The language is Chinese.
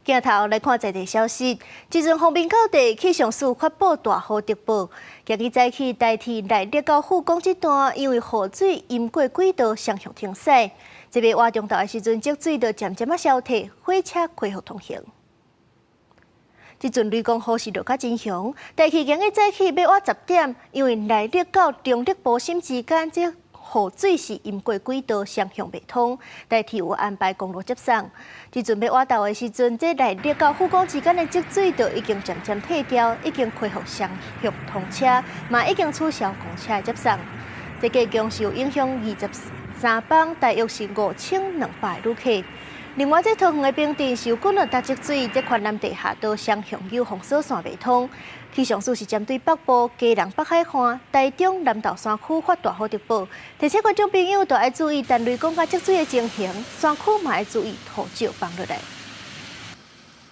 镜头来看在地消息，自从方面口地气象署发布大雨特报，今日早起代替内力到富港这段，因为雨水淹过轨道双向停驶，这边活中岛的时阵，积水就渐渐消退，火车恢复通行。这阵雷公雨势落较真凶，代替今日早起要挖10点，因为内力到中立保心之间这雨水是淹过轨道，双向未通，代替有安排公路接送。这阵要挖到的时阵，这内力到富港之间的积水就已经渐渐退掉，已经恢复双向通车，嘛已经取消公车的接送。这个共是有影响23班，大约是5200旅客。另外，这桃园的冰镇是有滚落大积水，这环南地下道双向有封锁线未通。气象署是针对北部、基隆、北海岸、台中、南投山区发大雨特报，提醒观众朋友都要注意，但雷公甲积水的情形，山区嘛要注意土石放落来。